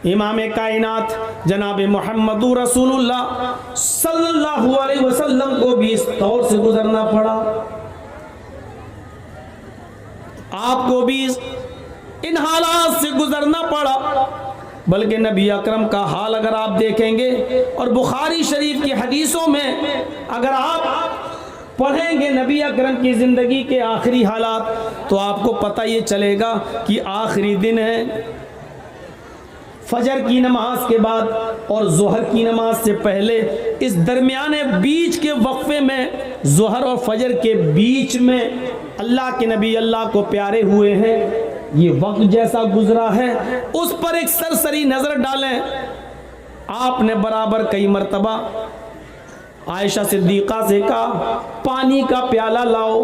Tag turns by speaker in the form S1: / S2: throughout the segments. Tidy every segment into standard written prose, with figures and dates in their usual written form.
S1: इमाम कायनात जनाब मोहम्मद रसूलुल्लाह सल्लल्लाहु अलैहि वसल्लम को भी इस दौर से गुजरना पड़ा, आपको भी इन हालात से गुजरना पड़ा। बल्कि नबी अकरम का हाल अगर आप देखेंगे और बुखारी शरीफ की हदीसों में अगर आप पढ़ेंगे नबी अकरम की ज़िंदगी के आखिरी हालात, तो आपको पता ये चलेगा कि आखिरी दिन है, फजर की नमाज के बाद और ज़ोहर की नमाज से पहले, इस दरमियाने बीच के वक्फे में, ज़ोहर और फजर के बीच में अल्लाह के नबी अल्लाह को प्यारे हुए हैं। ये वक्त जैसा गुजरा है उस पर एक सरसरी नज़र डालें। आपने बराबर कई मर्तबा आयशा सिद्दीक़ा से कहा पानी का प्याला लाओ।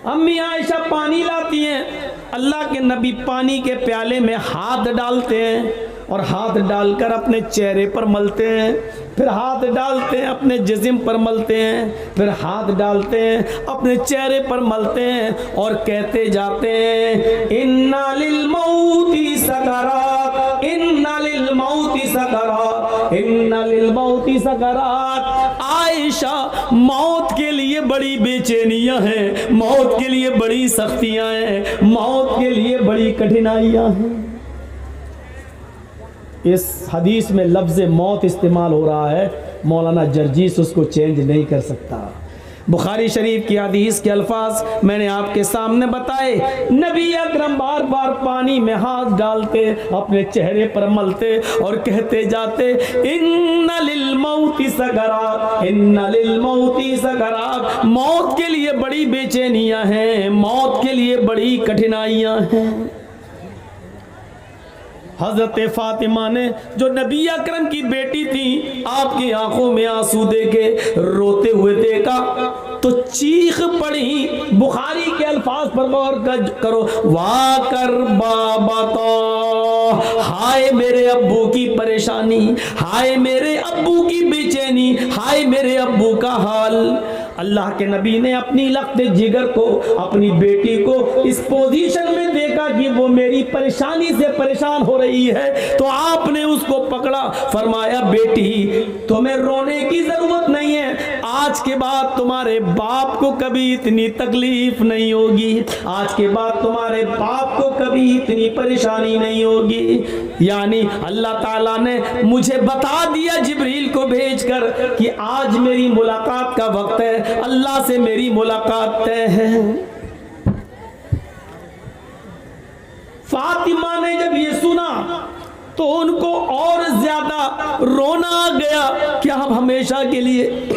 S1: अम्मी आयशा पानी लाती हैं, अल्लाह के नबी पानी के प्याले में हाथ डालते हैं और हाथ डालकर अपने चेहरे पर मलते हैं, फिर हाथ डालते हैं अपने जिस्म पर मलते हैं, फिर हाथ डालते हैं अपने चेहरे पर मलते हैं और कहते जाते हैं इन्ना लिल मौती सकरात, इन्ना लिल मौती सकरात, इन्ना लिल मौती सकरात। आयशा, मौत के लिए बड़ी बेचैनियां हैं, मौत के लिए बड़ी सख्तियां हैं, मौत के लिए बड़ी कठिनाइयां हैं। इस हदीस में लफ्ज़ मौत इस्तेमाल हो रहा है, मौलाना जर्जीस उसको चेंज नहीं कर सकता। बुखारी शरीफ की हदीस के अल्फाज मैंने आपके सामने बताए। नबी अकरम बार बार पानी में हाथ डालते, अपने चेहरे पर मलते और कहते जाते इन्ना लिल मौती सकरात, इन्ना लिल मौती सकरात। मौत के लिए बड़ी बेचैनियां हैं, मौत के लिए बड़ी कठिनाइयां हैं। हजरत फातिमा ने जो नबी अकरम की बेटी थी, आपकी आंखों में आंसू देखे रोते हुए देखा तो चीख पड़ी। बुखारी के अल्फाज पर गौर करो, वाह कर बाबा तो, हाय मेरे अब्बू की परेशानी, हाय मेरे अब्बू की बेचैनी, हाय मेरे अब्बू का हाल। अल्लाह के नबी ने अपनी लख्त जिगर को, अपनी बेटी को इस पोजीशन में देखा कि वो मेरी परेशानी से परेशान हो रही है, तो आपने उसको पकड़ा, फरमाया बेटी तुम्हें रोने की जरूरत नहीं है, आज के बाद तुम्हारे बाप को कभी इतनी तकलीफ नहीं होगी, आज के बाद तुम्हारे बाप को कभी इतनी परेशानी नहीं होगी। यानी अल्लाह ताला ने मुझे बता दिया जिब्रील को भेजकर कि आज मेरी मुलाकात का वक्त है, अल्लाह से मेरी मुलाकात तय है। फातिमा ने जब ये सुना तो उनको और ज्यादा रोना आ गया कि आप हमेशा के लिए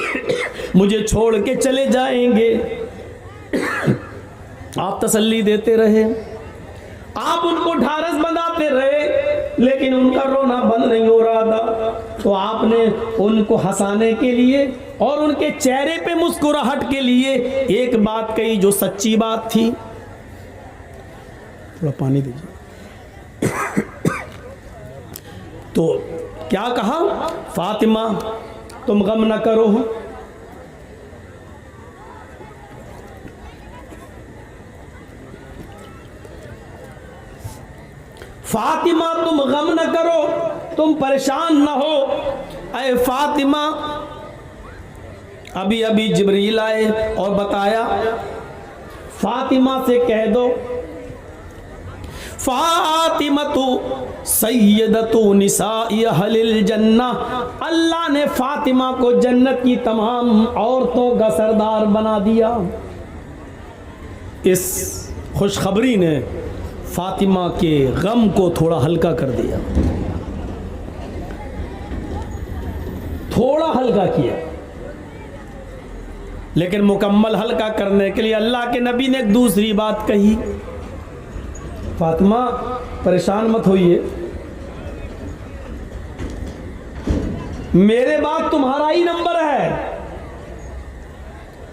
S1: मुझे छोड़ के चले जाएंगे। आप तसल्ली देते रहे, आप उनको ढारस बंधाते रहे, लेकिन उनका रोना बंद नहीं हो रहा था। तो आपने उनको हंसाने के लिए और उनके चेहरे पे मुस्कुराहट के लिए एक बात कही जो सच्ची बात थी। थोड़ा पानी दीजिए। तो क्या कहा, फातिमा तुम गम न करो, फातिमा तुम गम न करो, तुम परेशान न हो। अरे फातिमा, अभी अभी जिब्रील आए और बताया फातिमा से कह दो फातिमतु सय्यदतु निसाई अहलिल जन्ना, अल्लाह ने फातिमा को जन्नत की तमाम औरतों का सरदार बना दिया। इस खुशखबरी ने फातिमा के गम को थोड़ा हल्का कर दिया, थोड़ा हल्का किया। लेकिन मुकम्मल हल्का करने के लिए अल्लाह के नबी ने एक दूसरी बात कही, फातिमा परेशान मत होइए, मेरे बाद तुम्हारा ही नंबर है,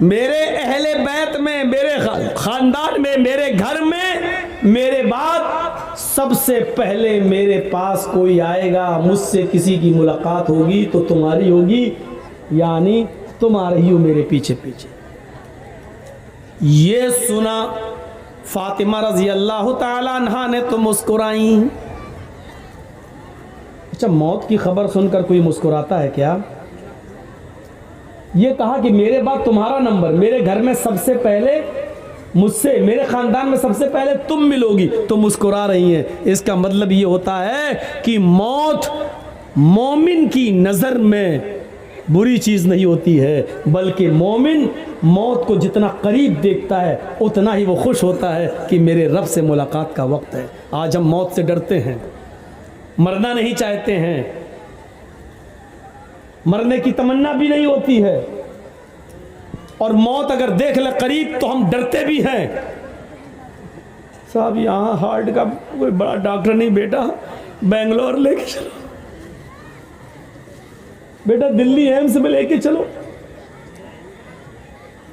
S1: मेरे अहले बैत में, मेरे खानदान में, मेरे घर में मेरे बाद सबसे पहले मेरे पास कोई आएगा, मुझसे किसी की मुलाकात होगी तो तुम्हारी होगी, यानी तुम आ रही हो मेरे पीछे पीछे। ये सुना फातिमा रजी अल्लाह ताला अन्हा ने तो मुस्कुराई। अच्छा, मौत की खबर सुनकर कोई मुस्कुराता है क्या? ये कहा कि मेरे बाद तुम्हारा नंबर, मेरे घर में सबसे पहले मुझसे, मेरे खानदान में सबसे पहले तुम मिलोगी, तो मुस्कुरा रही हैं। इसका मतलब ये होता है कि मौत मोमिन की नजर में बुरी चीज नहीं होती है, बल्कि मोमिन मौत को जितना करीब देखता है उतना ही वो खुश होता है कि मेरे रब से मुलाकात का वक्त है। आज हम मौत से डरते हैं, मरना नहीं चाहते हैं, मरने की तमन्ना भी नहीं होती है, और मौत अगर देख ले करीब तो हम डरते भी हैं। साहब यहाँ हार्ट का कोई बड़ा डॉक्टर नहीं, बेटा बेंगलोर लेके चलो, बेटा दिल्ली एम्स में लेके चलो।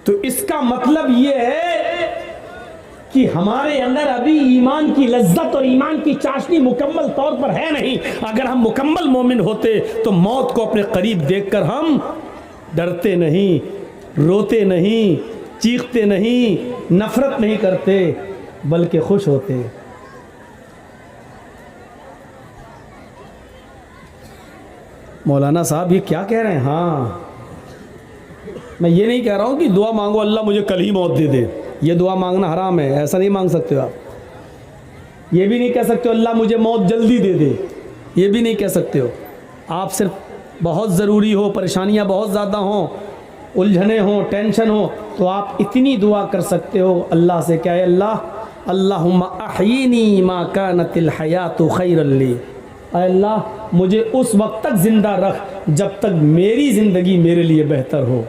S1: तो इसका मतलब यह है कि हमारे अंदर अभी ईमान की लज्जत और ईमान की चाशनी मुकम्मल तौर पर है नहीं। अगर हम मुकम्मल मोमिन होते तो मौत को अपने करीब देखकर हम डरते नहीं, रोते नहीं, चीखते नहीं, नफरत नहीं करते, बल्कि खुश होते। मौलाना साहब ये क्या कह रहे हैं? हाँ, मैं ये नहीं कह रहा हूं कि दुआ मांगो अल्लाह मुझे कल ही मौत दे दे, ये दुआ मांगना हराम है, ऐसा नहीं मांग सकते हो आप। ये भी नहीं कह सकते हो अल्लाह मुझे मौत जल्दी दे दे, ये भी नहीं कह सकते हो। आप सिर्फ बहुत ज़रूरी हो, परेशानियां बहुत ज़्यादा हों, उलझने हों, टेंशन हो, तो आप इतनी दुआ कर सकते हो अल्लाह से, क्या है अल्लाह अल्लाहुम्मा अहयिनी मा कानतिल हयातु खैरल ली, अल्लाह मुझे उस वक्त तक ज़िंदा रख जब तक मेरी ज़िंदगी मेरे लिए बेहतर हो,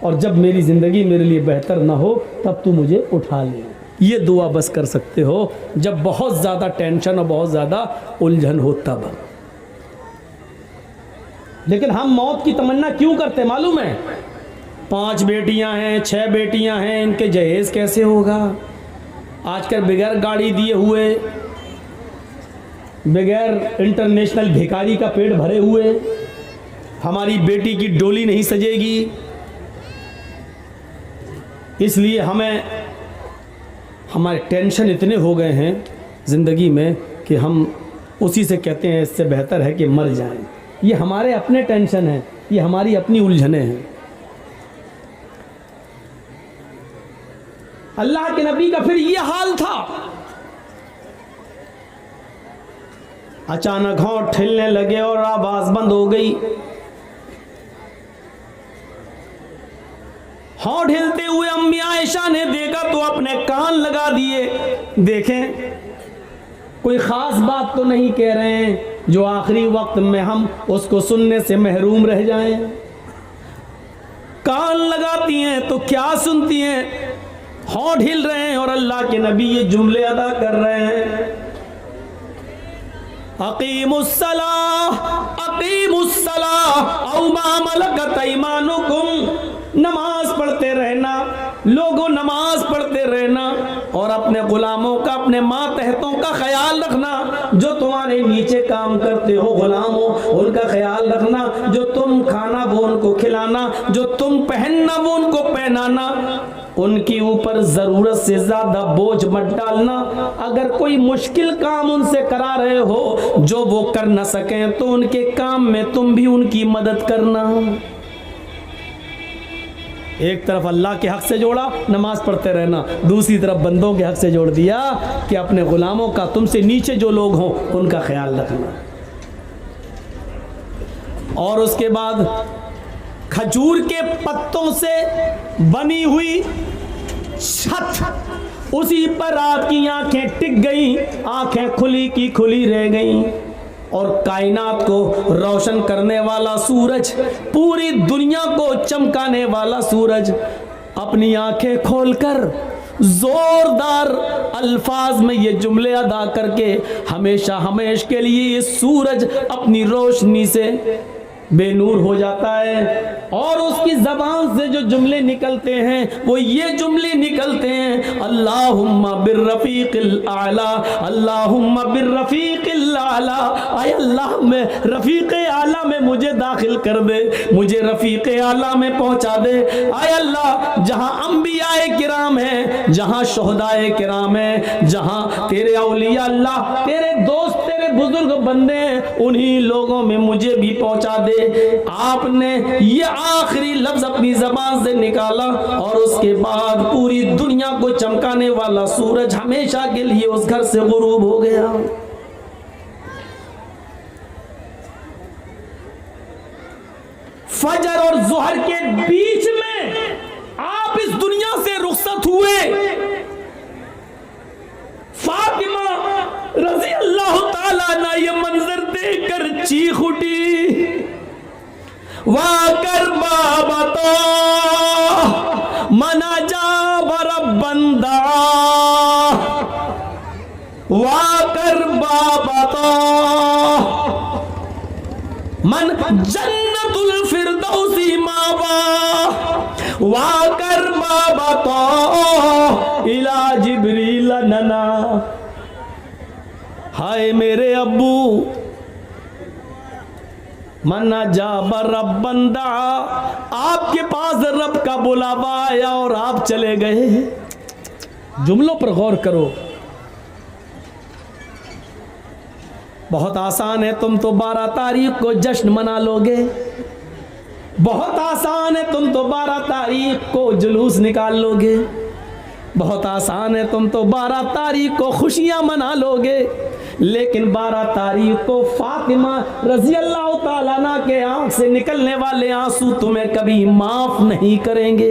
S1: और जब मेरी ज़िंदगी मेरे लिए बेहतर ना हो तब तू मुझे उठा ले। ये दुआ बस कर सकते हो जब बहुत ज़्यादा टेंशन और बहुत ज़्यादा उलझन हो तब। लेकिन हम मौत की तमन्ना क्यों करते मालूम है? 5 बेटियां हैं, 6 बेटियां हैं, इनके जहेज़ कैसे होगा? आजकल बगैर गाड़ी दिए हुए, बगैर इंटरनेशनल भिखारी का पेट भरे हुए हमारी बेटी की डोली नहीं सजेगी। इसलिए हमारे टेंशन इतने हो गए हैं ज़िंदगी में कि हम उसी से कहते हैं इससे बेहतर है कि मर जाएं। ये हमारे अपने टेंशन हैं, ये हमारी अपनी उलझने हैं। अल्लाह के नबी का फिर ये हाल था। अचानक होंठ हिलने लगे और आवाज बंद हो गई। होंठ हिलते हुए अम्मी आयशा ने देखा तो अपने कान लगा दिए। देखें, कोई खास बात तो नहीं कह रहे हैं जो आखिरी वक्त में हम उसको सुनने से महरूम रह जाएं। कान लगाती हैं तो क्या सुनती हैं? होंठ हिल रहे हैं और अल्लाह के नबी ये जुमले अदा कर रहे हैं, अकीमुस्सलाह औ मा मलकत ऐमानुकुम। नमाज पढ़ते रहना, लोगों नमाज पढ़ते रहना, और अपने गुलामों का, अपने मातहतों का ख्याल रखना। जो तुम्हारे नीचे काम करते हो गुलामों, उनका ख्याल रखना। जो तुम खाना वो उनको खिलाना, जो तुम पहनना वो उनको पहनाना। उनके ऊपर ज़रूरत से ज़्यादा बोझ मत डालना। अगर कोई मुश्किल काम उनसे करा रहे हो जो वो कर न सकें तो उनके काम में तुम भी उनकी मदद करना। एक तरफ अल्लाह के हक से जोड़ा, नमाज पढ़ते रहना, दूसरी तरफ बंदों के हक से जोड़ दिया कि अपने गुलामों का, तुमसे नीचे जो लोग हों उनका ख्याल रखना। और उसके बाद खजूर के पत्तों से बनी हुई छत, उसी पर आपकी आंखें टिक गई, आंखें खुली की खुली रह गईं। और कायनात को रोशन करने वाला सूरज, पूरी दुनिया को चमकाने वाला सूरज अपनी आंखें खोलकर जोरदार अल्फाज में ये जुमले अदा करके हमेशा हमेशा के लिए ये सूरज अपनी रोशनी से बेनूर हो जाता है। और उसकी ज़बान से जो जुमले निकलते हैं वो ये जुमले निकलते हैं, अल्लाहुम्मा बिर्रफ़ीक़िल आला, अल्लाहुम्मा बिर्रफ़ीक़िल आला। आय अल्लाह में रफ़ीक़े आला में मुझे दाखिल कर दे, मुझे रफ़ीक़े आला में पहुंचा दे। आय अल्लाह, जहां अंबियाए किराम हैं, जहां शुहदाए किराम हैं, जहां तेरे औलिया अल्लाह, तेरे दोस्त, तेरे बुजुर्ग बंदे हैं, उन्हीं लोगों में मुझे भी पहुंचा दे। आपने ये आखिरी लफ्ज अपनी जबान से निकाला और उसके बाद पूरी दुनिया को चमकाने वाला सूरज हमेशा के लिए उस घर से गुरूब हो गया। फजर और जोहर के बीच में आप इस दुनिया से रुखसत हुए। फातिमा रजी अल्लाह ताला अन्हा ये मंजर देखकर चीख उठी, वाकर बाबा तो मना जा बर बंदा, वाकर बाबा तो मन जन्नतुल फिरदौसी मावा, वाकर बाबा तो इला जिब्रील नना। हाय मेरे अब्बू, मन्ना जा रब बंदा, आपके पास रब का बुलावा आया और आप चले गए। जुमलों पर गौर करो। बहुत आसान है, तुम तो 12 तारीख को जश्न मना लोगे। बहुत आसान है, तुम तो 12 तारीख को जुलूस निकाल लोगे। बहुत आसान है, तुम तो 12 तारीख को खुशियां मना लोगे। लेकिन 12 तारीख को फातिमा रजी अल्लाह ताला अन्हा के आंख से निकलने वाले आंसू तुम्हें कभी माफ नहीं करेंगे।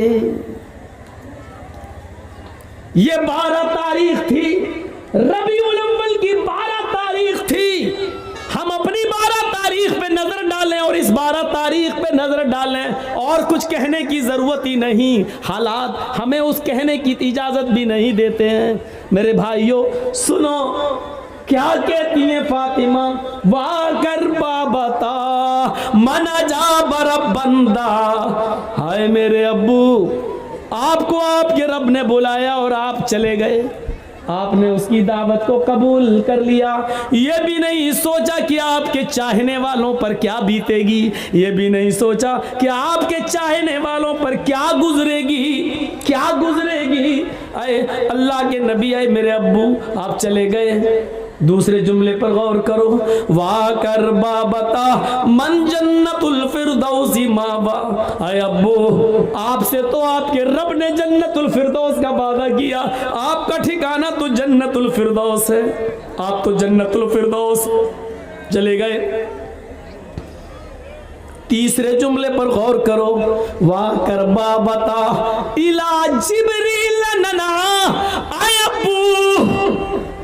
S1: ये 12 तारीख थी, रबीउल अव्वल की 12 तारीख थी। हम अपनी 12 तारीख पे नजर डालें और इस 12 तारीख पे नजर डालें, और कुछ कहने की जरूरत ही नहीं। हालात हमें उस कहने की इजाजत भी नहीं देते हैं। मेरे भाइयों सुनो, क्या कहती है फातिमा, वाकर बाबता मना जा बर बंदा। हाय मेरे अब्बू, आपको आपके रब ने बुलाया और आप चले गए। आपने उसकी दावत को कबूल कर लिया। ये भी नहीं सोचा कि आपके चाहने वालों पर क्या बीतेगी, ये भी नहीं सोचा कि आपके चाहने वालों पर क्या गुजरेगी, क्या गुजरेगी। आए अल्लाह के नबी, आए मेरे अब्बू, आप चले गए। दूसरे जुमले पर गौर करो, वाकर बाबता मन जन्नतुल फिरदौसी मावा। आए अब्बू, आपसे तो आपके रब ने जन्नतुल फिरदौस का वादा किया। आपका ठिकाना तो जन्नतुल फिरदौस है, आप तो जन्नतुल फिरदौस चले गए। तीसरे जुमले पर गौर करो, वाकर बाबता इला जिब्रील नना। आए अब्बू,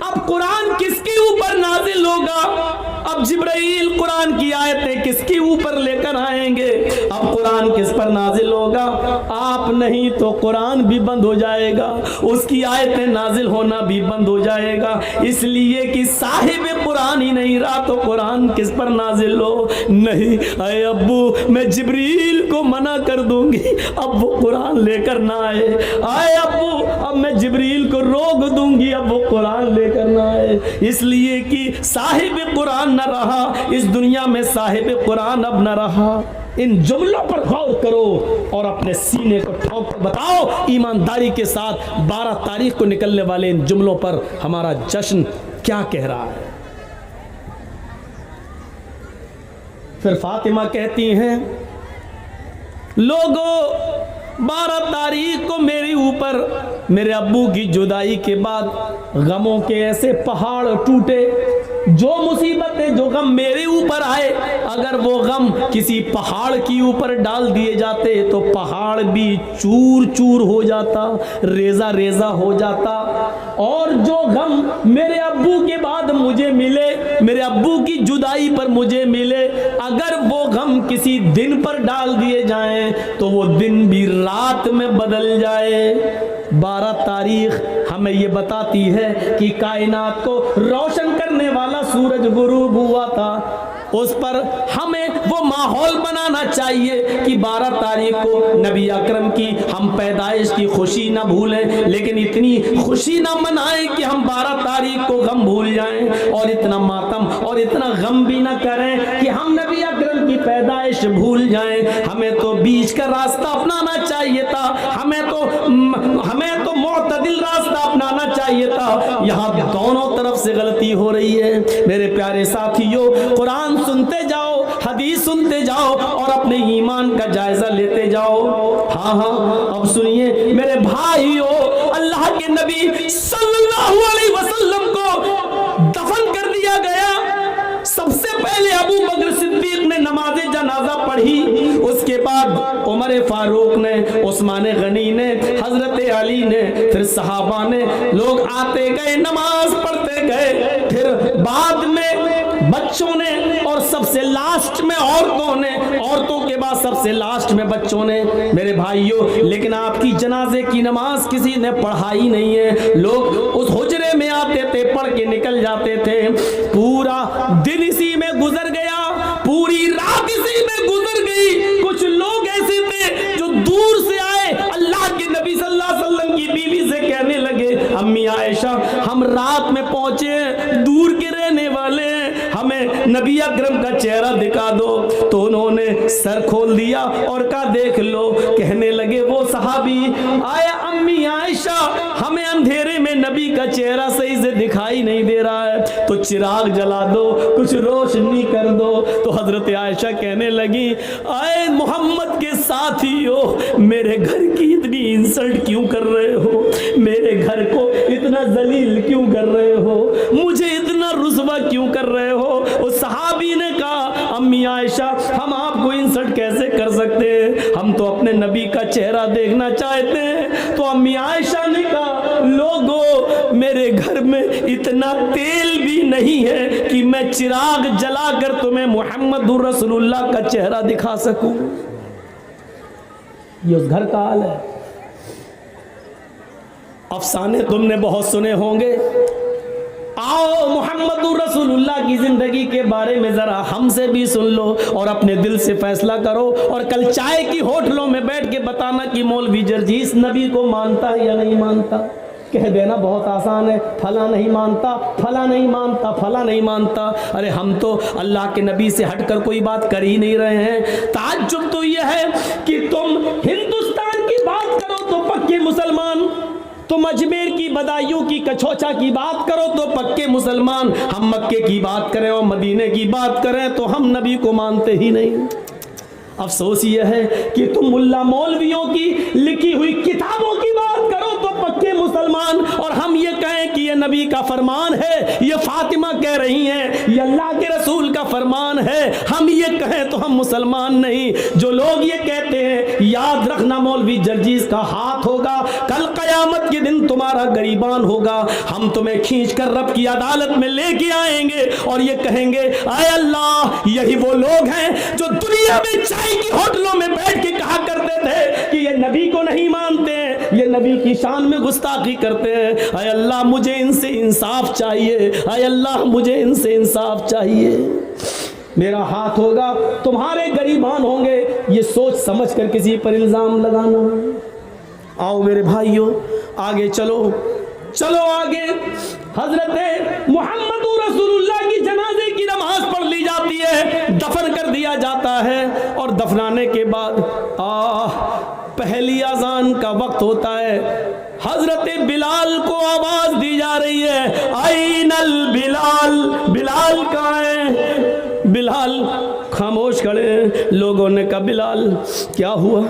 S1: अब कुरान किसके ऊपर नाजिल होगा? अब जिब्राइल कुरान की आयतें किसके ऊपर लेकर आएंगे? अब कुरान किस पर नाजिल होगा? आप नहीं तो कुरान भी बंद हो जाएगा, उसकी आयतें नाजिल होना भी बंद हो जाएगा। इसलिए कि साहिब कुरान ही नहीं रहा तो कुरान किस पर नाजिल हो? नहीं। अरे अब्बू, मैं जिब्रील को मना कर दूंगी, अब वो कुरान लेकर ना आए। आए अब्बू, अब मैं जिब्रील को रोक दूंगी, अब वो कुरान लेकर ना आए। इसलिए कि साहिब कुरान न रहा इस दुनिया में, साहिब कुरान अब न रहा। इन जुमलों पर गौर करो और अपने सीने को ठोक बताओ ईमानदारी के साथ 12 तारीख को निकलने वाले इन जुमलों पर हमारा जश्न क्या कह रहा है। फिर फातिमा कहती हैं, लोगों 12 तारीख को मेरे ऊपर मेरे अब्बू की जुदाई के बाद गमों के ऐसे पहाड़ टूटे। जो मुसीबतें, जो गम मेरे ऊपर आए, अगर वो गम किसी पहाड़ के ऊपर डाल दिए जाते तो पहाड़ भी चूर चूर हो जाता, रेजा रेजा हो जाता। और जो गम मेरे अब्बू के बाद मुझे मिले, मेरे अब्बू की जुदाई पर मुझे मिले, अगर वो गम किसी दिन पर डाल दिए जाएं तो वो दिन भी रात में बदल जाए। 12 तारीख हमें ये बताती है कि कायनात को रोशन करने वाला सूरज गुरूब हुआ था। उस पर हमें वो माहौल बनाना चाहिए कि 12 तारीख को नबी अकरम की हम पैदाइश की खुशी ना भूलें, लेकिन इतनी खुशी ना मनाएं कि हम 12 तारीख को गम भूल जाएं, और इतना मातम और इतना गम भी ना करें कि हम नबी अकरम की पैदाइश भूल जाएं। हमें तो बीच का रास्ता अपनाना चाहिए था। हमें तो मुतदिल रास्ता अपनाना चाहिए था। यहाँ दोनों तरफ से गलती हो रही है। मेरे प्यारे साथियों, कुरान सुनते जाओ, हदीस सुनते जाओ और अपने ईमान का जायजा लेते जाओ। हाँ हाँ, अब सुनिए मेरे भाइयों, अल्लाह के नबी सल्लल्लाहु अलैहि वसल्लम को दफन कर दिया गया। सबसे पहले अबू बकर सिद्दीक ने नमाज़े जनाजा पढ़ी, उसके बाद उमर फारूक ने, उस्मान गनी ने, हजरत अली ने, फिर सहाबा ने, लोग आते गए, नमाज पढ़ते गए, फिर बाद में बच्चों ने और सबसे लास्ट में औरतों ने, औरतों के बाद सबसे लास्ट में बच्चों ने। मेरे भाइयों, लेकिन आपकी जनाजे की नमाज किसी ने पढ़ाई नहीं है। लोग उस हुजरे में आते थे, पढ़ के निकल जाते थे। पूरा दिन इसी में गुजर गया, पूरी रात इसी में गुजर गई। कुछ लोग ऐसे थे जो दूर से आए, अल्लाह के नबी सल्लल्लाहु अलैहि वसल्लम की बीवी से कहने लगे, अम्मी आयशा, हम रात में पहुंचे, दूर के रहने वाले हैं, हमें नबी अकरम का चेहरा दिखा दो। तो उन्होंने सर खोल दिया और कहा, देख लो। कहने लगे वो सहाबी, आया अम्मी आयशा, हमें अंधेरे में नबी का चेहरा सही से दिखाई नहीं दे रहा है, तो चिराग जला दो, कुछ रोशनी कर दो। तो हजरत आयशा कहने लगी, आए मोहम्मद के साथियों, मेरे घर की इतनी इंसल्ट क्यों कर रहे हो? मेरे घर को इतना जलील क्यों कर रहे हो? मुझे इतना रुसवा क्यों कर रहे हो? उस सहाबी ने कहा, अम्मी आयशा, हम आपको इंसल्ट कैसे कर सकते हैं? हम तो अपने नबी का चेहरा देखना चाहते हैं। तो अम्मी आयशा ने कहा, लोगों, मेरे घर में इतना तेल भी नहीं है कि मैं चिराग जलाकर तुम्हें मुहम्मदुर रसूलुल्लाह का चेहरा दिखा सकूं। ये उस घर का हाल है। अफसाने तुमने बहुत सुने होंगे। आओ मुहम्मदुर रसूलुल्लाह की जिंदगी के बारे में जरा हमसे भी सुन लो और अपने दिल से फैसला करो। और कल चाय की होटलों में बैठ के बताना कि मौलवी जर्जीस नबी को मानता है या नहीं मानता। कह देना बहुत आसान है, फला नहीं मानता, फला नहीं मानता, फला नहीं मानता। अरे हम तो अल्लाह के नबी से हटकर कोई बात कर ही नहीं रहे हैं। ताज्जुब तो यह है कि तुम हिंदुस्तान की बात करो तो पक्के मुसलमान, तुम अजमेर की बदायूं की, कछोचा की बात करो तो पक्के मुसलमान। हम मक्के की बात करें और मदीने की बात करें तो हम नबी को मानते ही नहीं। अफसोस यह है कि तुम मुल्ला मौलवियों की लिखी हुई किताबों की बात करो तो पक्के मुसलमान, और हम ये कहें कि ये नबी का फरमान है, ये फातिमा कह रही हैं, ये अल्लाह के रसूल का फरमान है, हम ये कहें तो हम मुसलमान नहीं। जो लोग ये कहते हैं, याद रखना मौलवी जर्जीस का हाथ होगा, कल कयामत के दिन तुम्हारा गरीबान होगा, हम तुम्हें खींच कर रब की अदालत में लेके आएंगे और ये कहेंगे, आए अल्लाह, यही वो लोग हैं जो दुनिया में चाय की होटलों में बैठ के कहा करते थे कि ये नबी को नहीं मानते हैं, ये नबी की शान में गुस्ताखी करते हैं। आए अल्लाह, मुझे इनसे इंसाफ चाहिए, आए अल्लाह, मुझे इनसे इंसाफ चाहिए। मेरा हाथ होगा, तुम्हारे गरीबान होंगे, ये सोच समझ कर किसी पर इल्जाम लगाना। आओ मेरे भाइयों, आगे चलो, चलो आगे। हजरत मोहम्मद रसूलुल्लाह की जनाजे की नमाज पढ़ ली जाती है, दफन कर दिया जाता है, और दफनाने के बाद पहली अजान का वक्त होता है। हजरत बिलाल को आवाज दी जा रही है, आइनल बिलाल, बिलाल कहाँ है? बिलाल खामोश खड़े हैं। लोगों ने कहा, बिलाल क्या हुआ?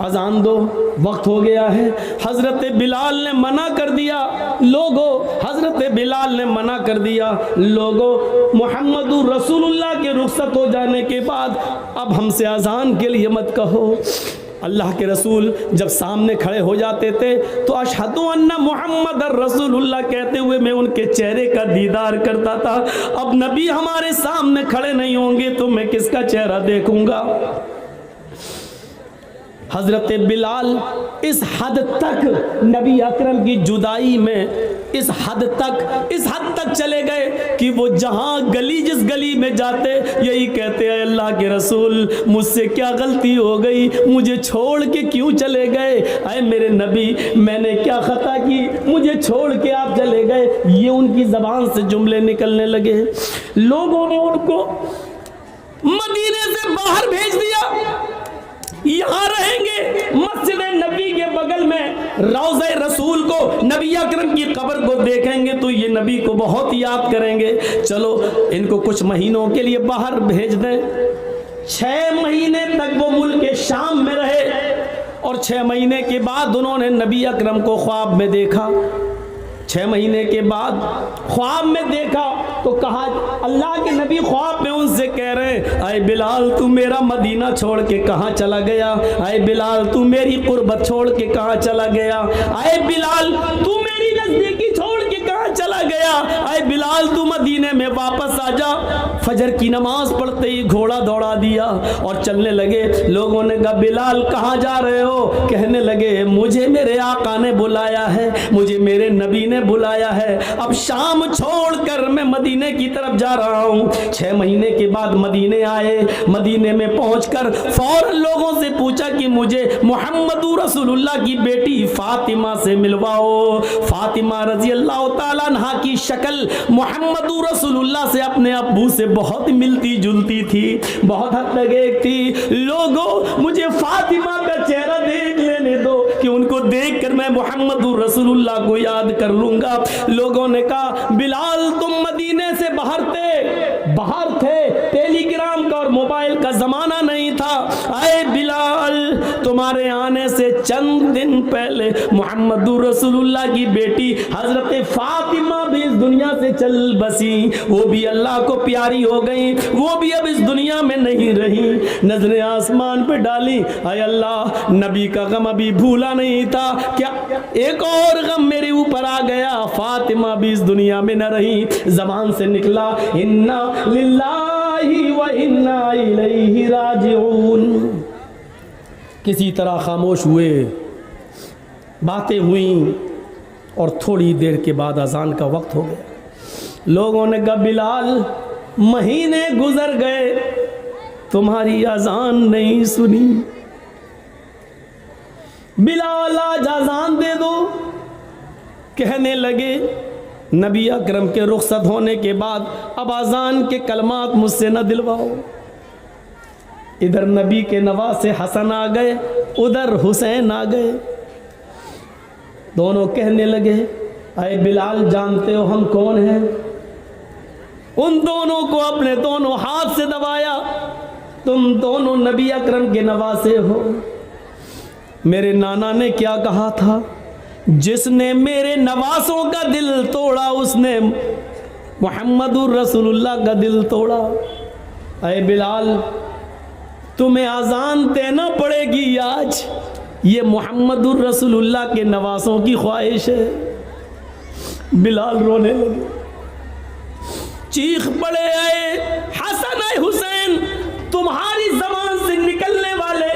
S1: अजान दो, वक्त हो गया है। हजरत बिलाल ने मना कर दिया। लोगों, हजरत बिलाल ने मना कर दिया। लोगों, मुहम्मदुर रसूलुल्लाह के रुखसत हो जाने के बाद अब हमसे अजान के लिए मत कहो। अल्लाह के रसूल जब सामने खड़े हो जाते थे तो अशहदु अन्ना मुहम्मदर रसूलुल्लाह कहते हुए मैं उनके चेहरे का दीदार करता था। अब नबी हमारे सामने खड़े नहीं होंगे तो मैं किसका चेहरा देखूंगा? हजरत बिलाल इस हद तक नबी अकरम की जुदाई में इस हद तक चले गए कि वो जहां गली, जिस गली में जाते यही कहते हैं, अल्लाह के रसूल मुझसे क्या गलती हो गई, मुझे छोड़ के क्यों चले गए? अरे मेरे नबी, मैंने क्या खता की, मुझे छोड़ के आप चले गए? ये उनकी जबान से जुमले निकलने लगे। लोगों ने उनको मदीने से बाहर भेज दिया। यहाँ रहेंगे मस्जिद नबी के बगल में रौज़े रसूल को, नबी अकरम की कब्र को देखेंगे तो ये नबी को बहुत याद करेंगे। चलो इनको कुछ महीनों के लिए बाहर भेज दें। 6 महीने तक वो मुल्क शाम में रहे और 6 महीने के बाद उन्होंने नबी अकरम को ख्वाब में देखा। 6 महीने के बाद ख्वाब में देखा तो कहा, अल्लाह के नबी ख्वाब में उनसे कह रहे हैं, अय बिलाल तू मेरा मदीना छोड़ के कहाँ चला गया? अय बिलाल तू मेरी कुर्बत छोड़ के कहाँ चला गया? अय बिलाल तू मेरी नजदीकी छोड़ के कहाँ चला गया? अय बिलाल तू मदीने में वापस आ जा। फजर की नमाज पढ़ते ही घोड़ा दौड़ा दिया और चलने लगे। लोगों ने कहा, बिलाल कहाँ जा रहे हो? कहने लगे, मुझे मेरे आका ने बुलाया है, मुझे मेरे नबी ने बुलाया है, अब शाम छोड़कर मैं मदीने की तरफ जा रहा हूँ। 6 महीने के बाद मदीने आए। मदीने में पहुंचकर फौरन लोगों से पूछा कि मुझे मुहम्मदुर रसूलुल्लाह की बेटी फातिमा से मिलवाओ। फातिमा रजी अल्लाह ताला अन्हा की शक्ल मुहम्मदुर रसूलुल्लाह से अपने अब्बू से बहुत मिलती जुलती थी, बहुत हद तक एक थी। लोगों मुझे फातिमा का चेहरा देख लेने दो कि उनको देखकर मैं मुहम्मदुर रसूलुल्लाह को याद कर लूंगा। लोगों ने कहा, बिलाल तुम मदीने से बाहर थे, टेलीग्राम का और मोबाइल का जमाना नहीं था। अरे बिलाल तुम्हारे आने से चंद दिन पहले मुहम्मदुर रसूलुल्लाह की बेटी हजरत फातिमा भी इस दुनिया से चल बसी, वो भी अल्लाह को प्यारी हो गई, वो भी अब इस दुनिया में नहीं रही। नजरें आसमान पे डाली, अय अल्लाह नबी का गम अभी भूला नहीं था क्या? एक और गम मेरे ऊपर आ गया, फातिमा भी इस दुनिया में न रही। जबान से निकला, इन्ना लिल्लाहि व इन्ना इलैहि राजिऊन। किसी तरह खामोश हुए, बातें हुई और थोड़ी देर के बाद अजान का वक्त हो गया। लोगों ने कहा, बिलाल महीने गुजर गए, तुम्हारी अजान नहीं सुनी। बिलाल आज अजान दे दो। कहने लगे, नबी अकरम के रुखसत होने के बाद अब अजान के कलमात मुझसे न दिलवाओ। इधर नबी के नवासे हसन आ गए, उधर हुसैन आ गए। दोनों कहने लगे, अरे बिलाल जानते हो हम कौन हैं? उन दोनों को अपने दोनों हाथ से दबाया, तुम दोनों नबी अकरम के नवासे हो। मेरे नाना ने क्या कहा था, जिसने मेरे नवासों का दिल तोड़ा उसने मुहम्मदुर रसूलुल्लाह का दिल तोड़ा। अरे बिलाल तुम्हें अजान देना पड़ेगी आज, ये मुहम्मदुर रसूलुल्लाह के नवासों की ख्वाहिश है। बिलाल रोने लगे, चीख पड़े, आए हसन आए हुसैन, तुम्हारी जबान से निकलने वाले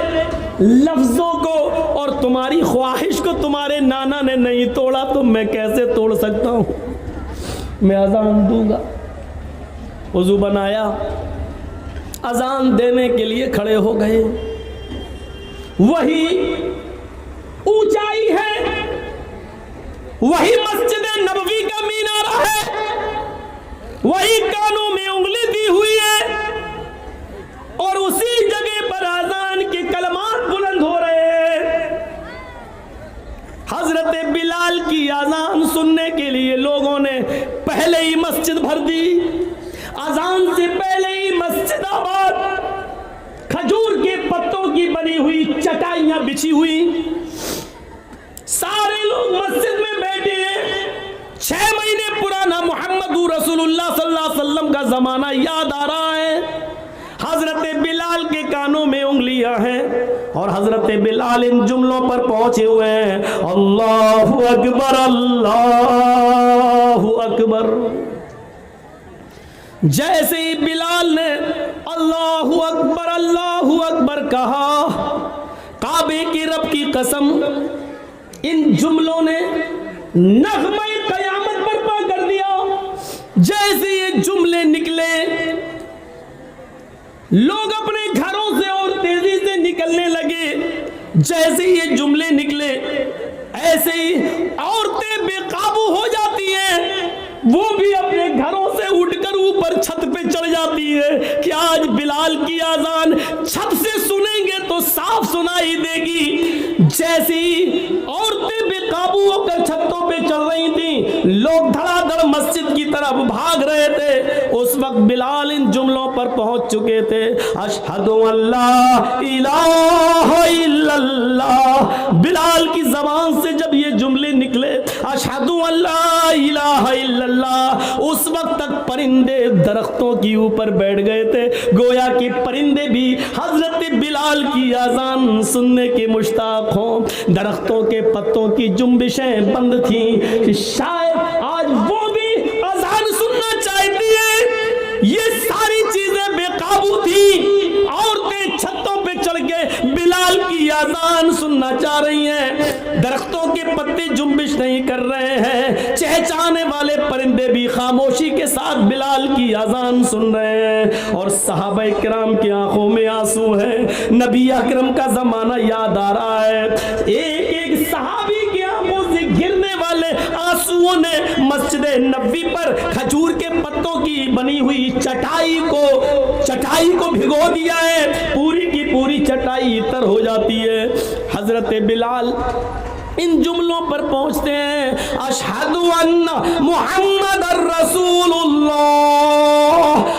S1: लफ्जों को और तुम्हारी ख्वाहिश को तुम्हारे नाना ने नहीं तोड़ा तो मैं कैसे तोड़ सकता हूँ? मैं अजान दूंगा। वज़ू बनाया, अजान देने के लिए खड़े हो गए। वही ऊंचाई है, वही मस्जिद नबवी का मीनारा है, वही कानों में उंगली दी हुई है और उसी जगह पर अजान के कलमात बुलंद हो रहे हैं। हजरत बिलाल की अजान सुनने के लिए लोगों ने पहले ही मस्जिद भर दी। अजान से पहले ही मस्जिद आबाद, खजूर के पत्तों की बनी हुई चटाइयां बिछी हुई, सारे लोग मस्जिद में बैठे हैं। 6 महीने पुराना मुहम्मदुर रसूलुल्लाह सल्लल्लाहु अलैहि वसल्लम का जमाना याद आ रहा है। हजरत बिलाल के कानों में उंगलियां हैं और हजरत बिलाल इन जुमलों पर पहुंचे हुए हैं, अल्लाहु अकबर अल्लाहु अकबर। जैसे ही बिलाल ने अल्लाहु अकबर कहा, काबे की रब की कसम, इन जुमलों ने नग़्मे क़यामत बर्पा कर दिया। जैसे ये जुमले निकले, लोग अपने घरों से और तेजी से निकलने लगे। जैसे ये जुमले निकले, ऐसे ही औरतें बेकाबू हो जाती हैं, वो भी अपने घरों से उठकर ऊपर छत पे चढ़ जाती है कि आज बिलाल की आजान छत से सुनेंगे तो साफ सुनाई देगी। जैसी औरतें बेकाबू होकर छतों पे चढ़ रही थी, लोग धड़ाधड़ मस्जिद की तरफ भाग रहे थे, उस वक्त बिलाल इन जुमलों पर पहुंच चुके थे। अशहदु अल्ला इलाहा इल्लल्लाह, बिलाल की जबान से जब ये जुमले निकले, अशहदु अल्ला इलाहा इल्लल्लाह, उस वक्त तक परिंदे दरख्तों के ऊपर बैठ गए थे। गोया कि परिंदे भी हजरत बिलाल की आजान सुनने के मुश्ताक हों। दरख्तों के पत्तों की जुम्बिशें बंद थी, शायद आज वो भी अजान सुनना चाहती है। ये सारी चीजें बेकाबू थी, औरतें छतों पे चढ़ के बिलाल की आजान सुनना चाह रही हैं। दरख्तों के पत्ते जुम्बिश नहीं कर रहे हैं, चहचहाने वाले परिंदे भी खामोशी के साथ बिलाल की आजान सुन रहे हैं। और सहाबा किराम की आंखों में आंसू है, नबी अकरम का जमाना याद आ रहा है। एक एक सहाबी की आंखों से गिरने वाले आंसुओं ने मस्जिद नबी पर खजूर के पत्तों की बनी हुई चटाई को भिगो दिया है। पूरी की पूरी चटाई इतर हो जाती है। हजरत बिलाल इन जुमलों पर पहुंचते हैं, अशहदु अन्ना मुहम्मदर रसूलुल्लाह।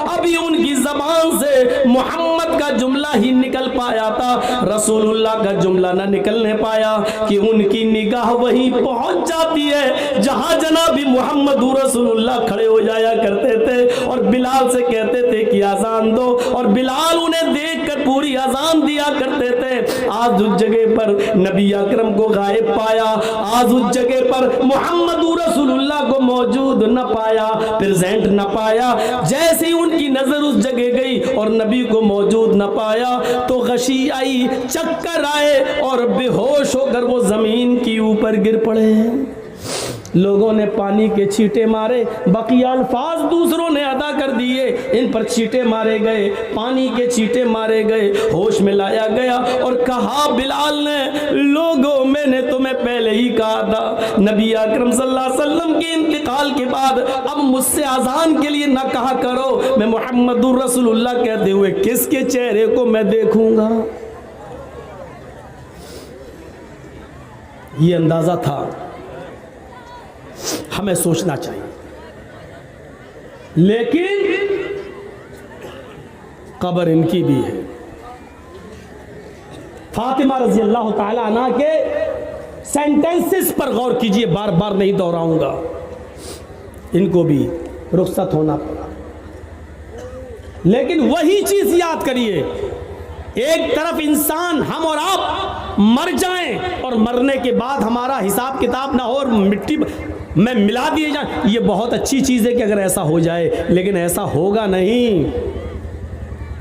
S1: अभी उनकी जबान से मोहम्मद का जुमला ही निकल पाया था, रसूलुल्लाह का जुमला ना निकलने पाया कि उनकी निगाह वहीं पहुंच जाती है जहां जनाबी मोहम्मद रसूलुल्लाह खड़े हो जाया करते थे और बिलाल से कहते थे कि अजान दो, और बिलाल उन्हें देखकर पूरी अजान दिया करते थे। आज उस जगह पर नबी अकरम को गायब पाया, आज उस जगह पर मोहम्मद रसूलुल्लाह को मौजूद न पाया, प्रेजेंट न पाया। जैसे ही उनकी नजर उस जगह गई और नबी को मौजूद न पाया तो गशी आई, चक्कर आए और बेहोश होकर वो जमीन के ऊपर गिर पड़े। लोगों ने पानी के छींटे मारे, बकिया अल्फाज दूसरों ने अदा कर दिए। इन पर छींटे मारे गए, पानी के छींटे मारे गए, होश में लाया गया और कहा बिलाल ने, लोगों मैंने तुम्हें पहले ही कहा था, नबी अकरम सल्लल्लाहु अलैहि वसल्लम के इंतकाल के बाद अब मुझसे अजान के लिए ना कहा करो। मैं मुहम्मदुर रसूलुल्लाह कहते हुए किसके चेहरे को मैं देखूंगा? ये अंदाजा था, हमें सोचना चाहिए। लेकिन कब्र इनकी भी है। फातिमा रजी अल्लाह ताला अन्हा के सेंटेंसेस पर गौर कीजिए, बार बार नहीं दोहराऊंगा। इनको भी रुखसत होना पड़ा, लेकिन वही चीज याद करिए, एक तरफ इंसान हम और आप मर जाएं और मरने के बाद हमारा हिसाब किताब ना हो और मिट्टी में मिला दिए जाए, ये बहुत अच्छी चीज़ है कि अगर ऐसा हो जाए, लेकिन ऐसा होगा नहीं।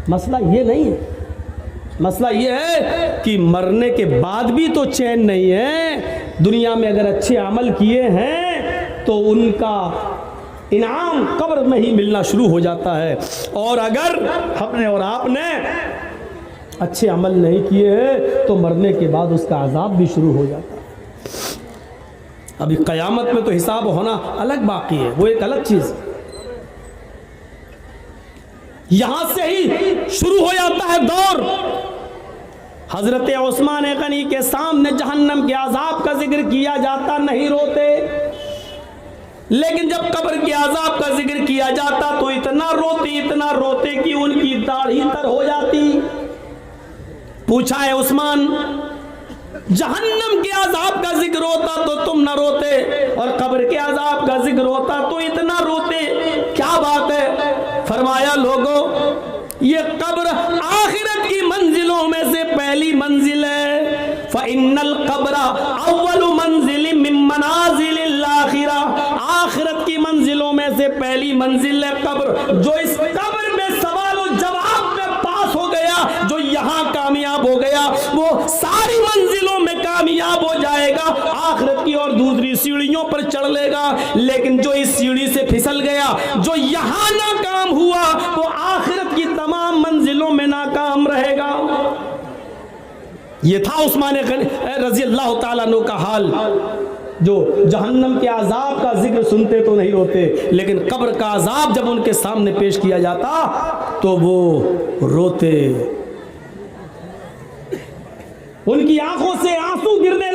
S1: मसला ये नहीं है, मसला ये है कि मरने के बाद भी तो चैन नहीं है। दुनिया में अगर अच्छे अमल किए हैं तो उनका इनाम कब्र में ही मिलना शुरू हो जाता है, और अगर हमने और आपने अच्छे अमल नहीं किए हैं तो मरने के बाद उसका अजाब भी शुरू हो जाता है। अभी क़यामत में तो हिसाब होना अलग बाकी है, वो एक अलग चीज़। यहां से ही शुरू हो जाता है दौर। हजरत उस्मान गनी के सामने जहन्नम के अजाब का जिक्र किया जाता, नहीं रोते, लेकिन जब कब्र के अजाब का जिक्र किया जाता तो इतना रोते कि उनकी दाढ़ी तर हो जाती। पूछा है उस्मान, जहन्नम के अजाब का जिक्र होता तो तुम न रोते, और कब्र के अजाब का जिक्र होता तो इतना रोते, क्या बात है? फरमाया, लोगों, ये कब्र आखिरत की मंजिलों में से पहली मंजिल है। फ़इन्नल क़ब्र अव्वलु मंजिल मिन मनाज़िलिल आखिरा, आखिरत की मंजिलों में से पहली मंजिल है कब्र। जो इस कब्र में सवाल और जवाब में पास हो गया, जो यहाँ कामयाब हो गया, वो सारी मंजिलों में कामयाब हो जाएगा, आखिरत की और दूसरी सीढ़ियों पर चढ़ लेगा। लेकिन जो इस सीढ़ी से फिसल गया, जो यहाँ नाकाम हुआ, वो आखिरत की तमाम मंजिलों में नाकाम रहेगा। ये था उस्मान रजी अल्लाह ताला अन्हु का हाल, जो जहन्नम के अजाब का जिक्र सुनते तो नहीं रोते, लेकिन कब्र का अजाब जब उनके सामने पेश किया जाता तो वो रोते। उनकी आंखों से आंसू गिरने